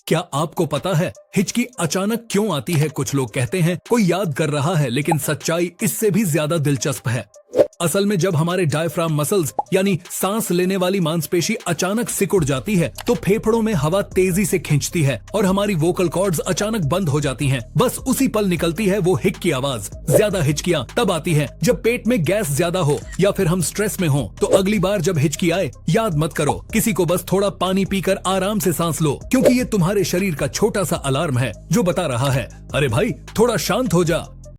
क्या आपको पता है हिचकी अचानक क्यों आती है? कुछ लोग कहते हैं कोई याद कर रहा है, लेकिन सच्चाई इससे भी ज्यादा दिलचस्प है। असल में जब हमारे डायफ्राम मसल्स यानी सांस लेने वाली मांसपेशी अचानक सिकुड़ जाती है तो फेफड़ों में हवा तेजी से खींचती है और हमारी वोकल कॉर्ड्स अचानक बंद हो जाती हैं। बस उसी पल निकलती है वो हिक की आवाज। ज्यादा हिचकियां तब आती हैं जब पेट में गैस ज्यादा हो या फिर हम स्ट्रेस में हो। तो अगली बार जब हिचकी आए याद मत करो किसी को, बस थोड़ा पानी पीकर आराम से सांस लो, क्योंकि ये तुम्हारे शरीर का छोटा सा अलार्म है जो बता रहा है, अरे भाई थोड़ा शांत हो जा।